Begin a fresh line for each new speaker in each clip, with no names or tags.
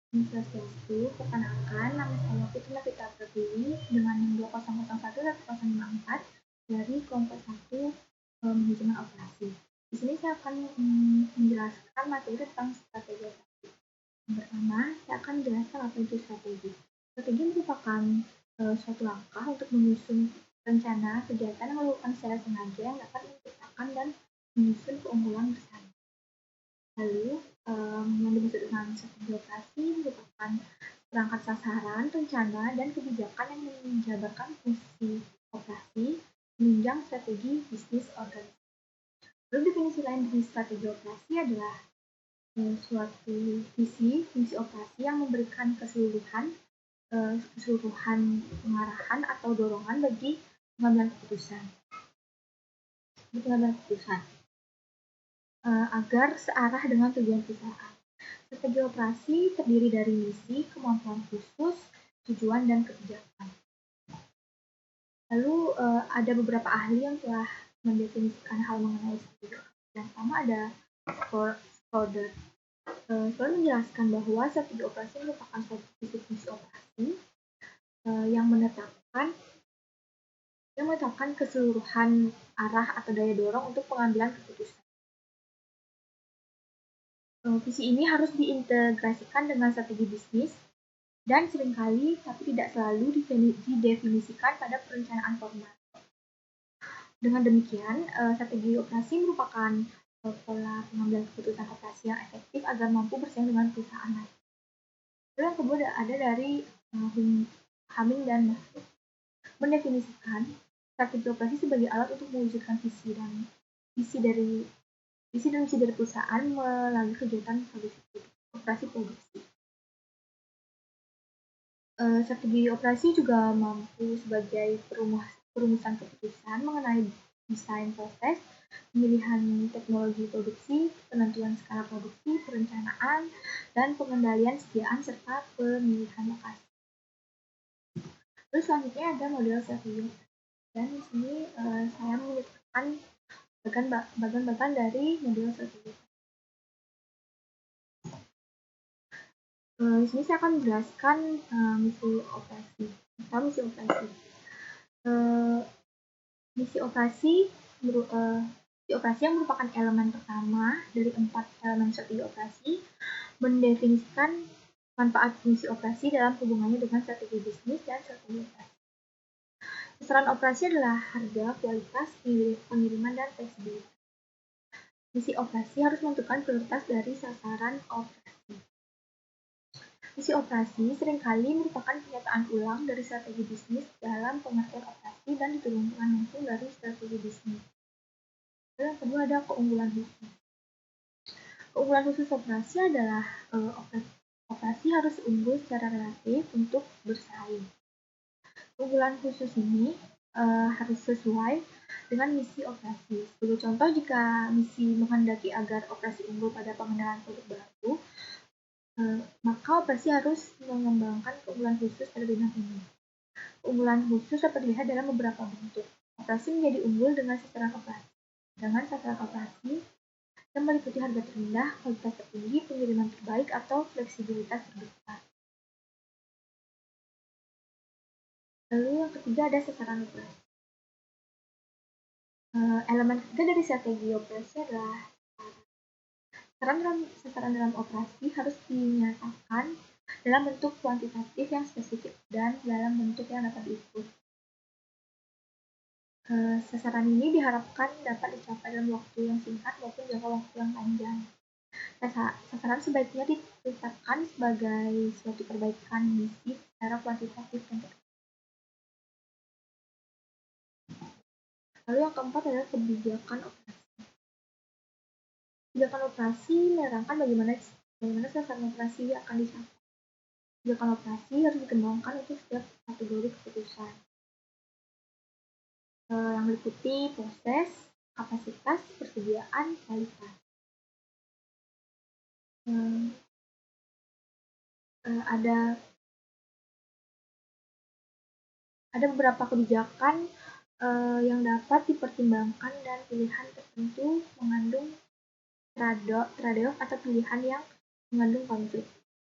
Om Swastiastu, perkenalkan nama saya Putri Novita Pratiwi dengan NIM 200111054 dari kelompok 1 manajemen operasi. Di sini saya akan menjelaskan materi tentang strategi operasi. Yang pertama, saya akan menjelaskan apa itu strategi. Strategi merupakan suatu langkah untuk menyusun rencana kegiatan yang dilakukan secara sengaja yang dapat menciptakan dan menyusun keunggulan bersama. Lalu, yang dimaksud dengan strategi operasi merupakan perangkat sasaran, rencana, dan kebijakan yang menjabarkan fungsi operasi menunjang strategi bisnis organisasi. Lalu definisi lain dari strategi operasi adalah suatu visi, fungsi operasi yang memberikan keseluruhan pengarahan atau dorongan bagi pengambilan keputusan. Agar searah dengan tujuan perusahaan. Strategi operasi terdiri dari misi, kemampuan khusus, tujuan, dan kebijakan. Lalu ada beberapa ahli yang telah mendefinisikan hal mengenai strategi operasi. Yang pertama ada Schroeder. Schroeder menjelaskan bahwa strategi operasi merupakan suatu fungsi operasi yang menetapkan keseluruhan arah atau daya dorong untuk pengambilan keputusan. Visi ini harus diintegrasikan dengan strategi bisnis dan seringkali tapi tidak selalu didefinisikan pada perencanaan formal. Dengan demikian, strategi operasi merupakan pola pengambilan keputusan operasi yang efektif agar mampu bersaing dengan perusahaan lain. Lalu yang kedua ada dari Hamming dan Mahfud mendefinisikan strategi operasi sebagai alat untuk mewujudkan visi dan misi dari perusahaan melalui kegiatan operasi produksi. Strategi operasi juga mampu sebagai perumusan keputusan mengenai desain proses, pemilihan teknologi produksi, penentuan skala produksi, perencanaan, dan pengendalian sediaan serta pemilihan lokasi. Terus selanjutnya ada model strategi. Dan di sini saya menyebutkan bagian-bagian dari model strategi. Di sini saya akan menjelaskan misi operasi. Misi operasi yang merupakan elemen pertama dari 4 elemen strategi operasi, mendefinisikan manfaat fungsi operasi dalam hubungannya dengan strategi bisnis dan strategi operasi. Sasaran operasi adalah harga, kualitas, pengiriman, dan fleksibilitas. Misi operasi harus menentukan prioritas dari sasaran operasi. Misi operasi seringkali merupakan pernyataan ulang dari strategi bisnis dalam pengertian operasi dan diturunkan langsung dari strategi bisnis. Lalu yang kedua ada keunggulan khusus. Keunggulan khusus operasi adalah operasi harus unggul secara relatif untuk bersaing. Keunggulan khusus ini harus sesuai dengan misi operasi. Sebagai contoh, jika misi menghendaki agar operasi unggul pada pengenalan produk baru, maka operasi harus mengembangkan keunggulan khusus pada bidang ini. Keunggulan khusus dapat dilihat dalam beberapa bentuk. Operasi menjadi unggul dengan sasaran operasi yang meliputi harga terendah, kualitas tertinggi, pengiriman terbaik, atau fleksibilitas terbesar. Lalu yang ketiga ada sasaran operasi. Elemen ketiga dari strategi operasi adalah sasaran dalam operasi harus dinyatakan dalam bentuk kuantitatif yang spesifik dan dalam bentuk yang dapat diukur. Sasaran ini diharapkan dapat dicapai dalam waktu yang singkat maupun jangka waktu yang panjang. Sasaran sebaiknya ditetapkan sebagai suatu perbaikan misi secara kuantitatif dan tepat. Lalu yang keempat adalah kebijakan operasi. Kebijakan operasi menerangkan bagaimana sasaran operasi akan dicapai. Kebijakan operasi harus dikembangkan untuk setiap kategori keputusan. Yang meliputi proses, kapasitas, persediaan, kualitas. Ada beberapa kebijakan yang dapat dipertimbangkan dan pilihan tertentu mengandung trade-off atau pilihan yang mengandung konflik.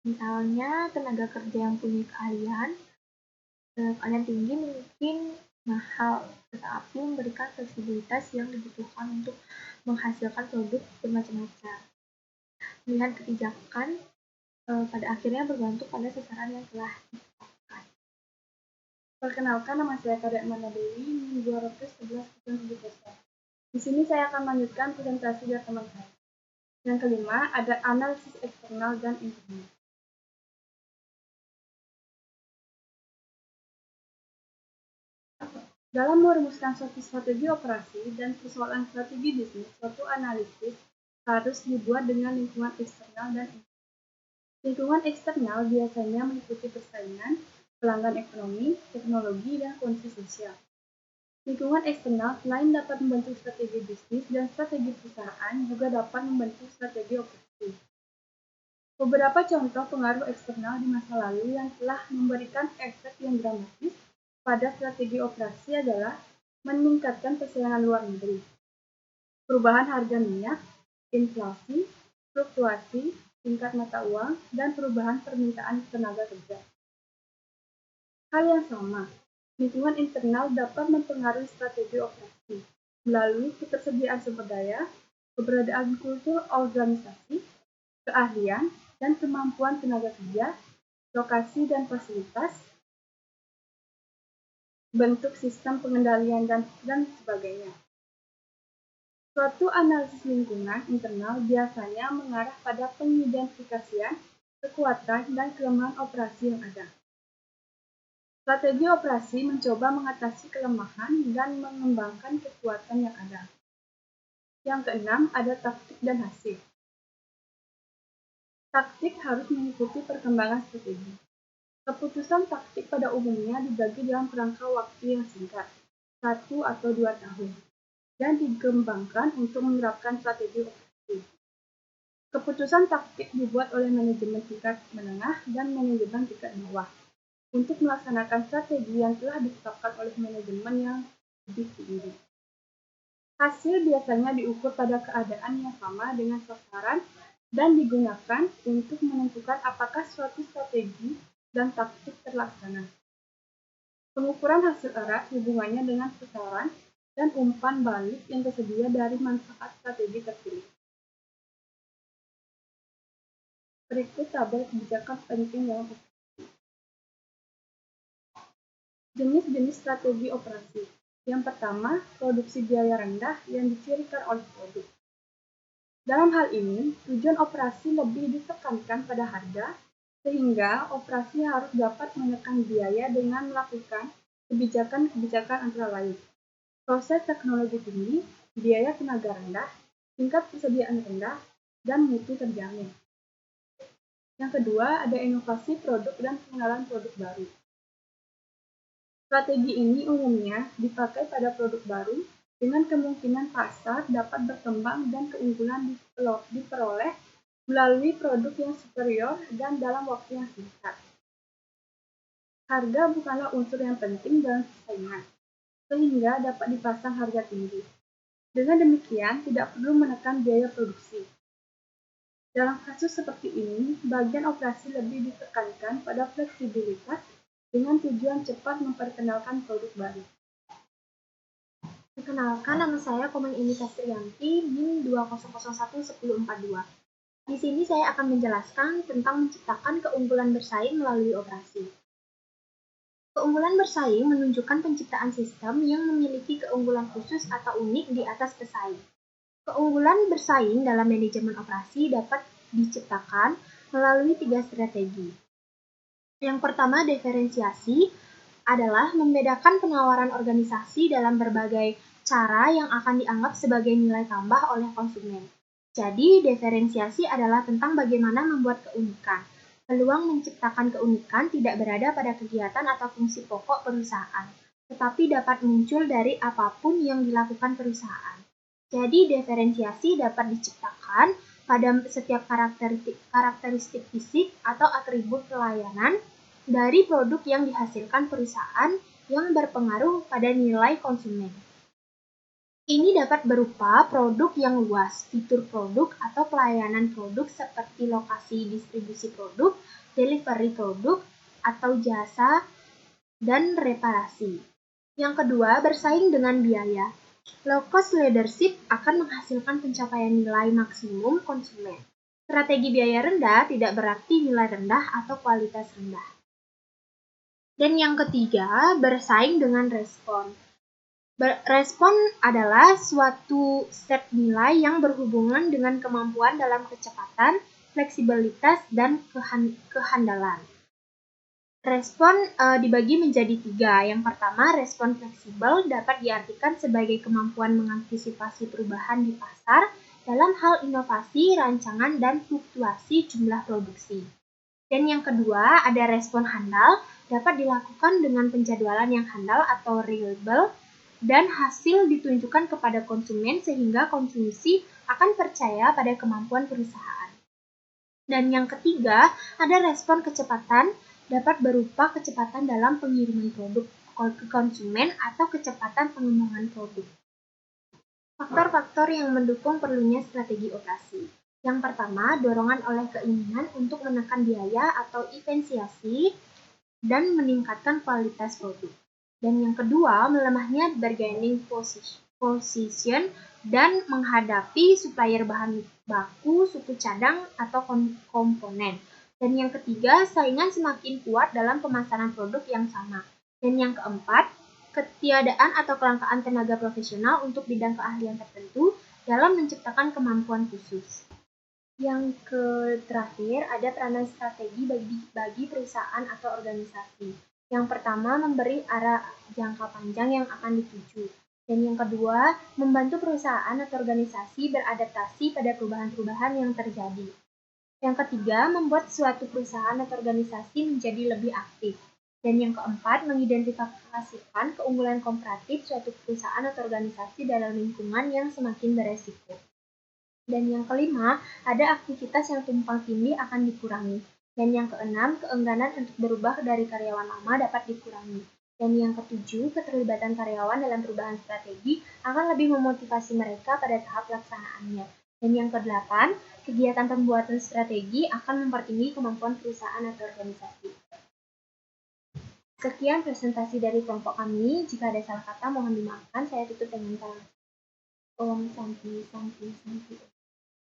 Misalnya tenaga kerja yang punya keahlian tinggi mungkin mahal, tetapi memberikan fleksibilitas yang dibutuhkan untuk menghasilkan produk bermacam-macam. Pilihan kebijakan pada akhirnya bergantung pada sasaran yang telah ditetapkan.
Perkenalkan, nama saya Karya Amanda Dewi, NIM 211,7%. Di sini saya akan melanjutkan presentasi dari teman saya. Yang kelima, ada analisis eksternal dan internal. Dalam merumuskan suatu strategi operasi dan persoalan strategi bisnis, suatu analisis harus dibuat dengan lingkungan eksternal dan internal. Lingkungan eksternal biasanya meliputi persaingan, pelanggan ekonomi, teknologi, dan kondisi sosial. Lingkungan eksternal selain dapat membentuk strategi bisnis dan strategi perusahaan, juga dapat membentuk strategi operasi. Beberapa contoh pengaruh eksternal di masa lalu yang telah memberikan efek yang dramatis pada strategi operasi adalah meningkatkan persaingan luar negeri, perubahan harga minyak, inflasi, fluktuasi tingkat mata uang, dan perubahan permintaan tenaga kerja. Hal yang sama, lingkungan internal dapat mempengaruhi strategi operasi melalui ketersediaan sumber daya, keberadaan kultur organisasi, keahlian, dan kemampuan tenaga kerja, lokasi dan fasilitas, bentuk sistem pengendalian, dan sebagainya. Suatu analisis lingkungan internal biasanya mengarah pada pengidentifikasian kekuatan dan kelemahan operasi yang ada. Strategi operasi mencoba mengatasi kelemahan dan mengembangkan kekuatan yang ada. Yang keenam, ada taktik dan hasil. Taktik harus mengikuti perkembangan strategi. Keputusan taktik pada umumnya dibagi dalam kerangka waktu yang singkat, 1 atau 2 tahun, dan dikembangkan untuk menerapkan strategi operasi. Keputusan taktik dibuat oleh manajemen tingkat menengah dan manajemen tingkat bawah untuk melaksanakan strategi yang telah ditetapkan oleh manajemen yang lebih tinggi. Hasil biasanya diukur pada keadaan yang sama dengan sasaran dan digunakan untuk menentukan apakah suatu strategi dan taktik terlaksana. Pengukuran hasil erat hubungannya dengan sasaran dan umpan balik yang tersedia dari manfaat strategi terpilih. Berikut tabel kebijakan penting dalam operasi. Jenis-jenis strategi operasi. Yang pertama, produksi biaya rendah yang dicirikan oleh produk. Dalam hal ini, tujuan operasi lebih ditekankan pada harga, sehingga operasi harus dapat menekan biaya dengan melakukan kebijakan-kebijakan antara lain. Proses teknologi tinggi, biaya tenaga rendah, tingkat persediaan rendah, dan mutu terjamin. Yang kedua, ada inovasi produk dan pengenalan produk baru. Strategi ini umumnya dipakai pada produk baru dengan kemungkinan pasar dapat berkembang dan keunggulan diperoleh melalui produk yang superior dan dalam waktu yang singkat. Harga bukanlah unsur yang penting dalam persaingan, sehingga dapat dipasang harga tinggi. Dengan demikian, tidak perlu menekan biaya produksi. Dalam kasus seperti ini, bagian operasi lebih ditekankan pada fleksibilitas dengan tujuan cepat memperkenalkan produk baru.
Perkenalkan, nama saya Komeng Inika Triyanti, NIM 2001142. Di sini saya akan menjelaskan tentang menciptakan keunggulan bersaing melalui operasi. Keunggulan bersaing menunjukkan penciptaan sistem yang memiliki keunggulan khusus atau unik di atas pesaing. Keunggulan bersaing dalam manajemen operasi dapat diciptakan melalui 3 strategi. Yang pertama, diferensiasi adalah membedakan penawaran organisasi dalam berbagai cara yang akan dianggap sebagai nilai tambah oleh konsumen. Jadi, diferensiasi adalah tentang bagaimana membuat keunikan. Peluang menciptakan keunikan tidak berada pada kegiatan atau fungsi pokok perusahaan, tetapi dapat muncul dari apapun yang dilakukan perusahaan. Jadi, diferensiasi dapat diciptakan pada setiap karakteristik fisik atau atribut pelayanan dari produk yang dihasilkan perusahaan yang berpengaruh pada nilai konsumen. Ini dapat berupa produk yang luas, fitur produk atau pelayanan produk seperti lokasi distribusi produk, delivery produk, atau jasa dan reparasi. Yang kedua, bersaing dengan biaya. Low cost leadership akan menghasilkan pencapaian nilai maksimum konsumen. Strategi biaya rendah tidak berarti nilai rendah atau kualitas rendah. Dan yang ketiga, bersaing dengan respon. Respon adalah suatu set nilai yang berhubungan dengan kemampuan dalam kecepatan, fleksibilitas, dan kehandalan. Respon dibagi menjadi 3. Yang pertama, respon fleksibel dapat diartikan sebagai kemampuan mengantisipasi perubahan di pasar dalam hal inovasi, rancangan, dan fluktuasi jumlah produksi. Dan yang kedua, ada respon handal, dapat dilakukan dengan penjadwalan yang handal atau reliable, dan hasil ditunjukkan kepada konsumen sehingga konsumsi akan percaya pada kemampuan perusahaan. Dan yang ketiga, ada respon kecepatan, dapat berupa kecepatan dalam pengiriman produk ke konsumen atau kecepatan pengembangan produk. Faktor-faktor yang mendukung perlunya strategi operasi. Yang pertama, dorongan oleh keinginan untuk menekan biaya atau efisiensi dan meningkatkan kualitas produk. Dan yang kedua, melemahnya bargaining position dan menghadapi supplier bahan baku, suku cadang, atau komponen. Dan yang ketiga, saingan semakin kuat dalam pemasaran produk yang sama. Dan yang keempat, ketiadaan atau kelangkaan tenaga profesional untuk bidang keahlian tertentu dalam menciptakan kemampuan khusus. Yang terakhir, ada peranan strategi bagi perusahaan atau organisasi. Yang pertama, memberi arah jangka panjang yang akan dituju. Dan yang kedua, membantu perusahaan atau organisasi beradaptasi pada perubahan-perubahan yang terjadi. Yang ketiga, membuat suatu perusahaan atau organisasi menjadi lebih aktif. Dan yang keempat, mengidentifikasikan keunggulan komparatif suatu perusahaan atau organisasi dalam lingkungan yang semakin beresiko. Dan yang kelima, ada aktivitas yang tumpang tindih akan dikurangi. Dan yang keenam, keengganan untuk berubah dari karyawan lama dapat dikurangi. Dan yang ketujuh, keterlibatan karyawan dalam perubahan strategi akan lebih memotivasi mereka pada tahap pelaksanaannya. Dan yang kedelapan, kegiatan pembuatan strategi akan mempertinggi kemampuan perusahaan atau organisasi. Sekian presentasi dari kelompok kami. Jika ada salah kata, mohon dimaafkan. Saya tutup dengan salam. Om Santi Santi Santi.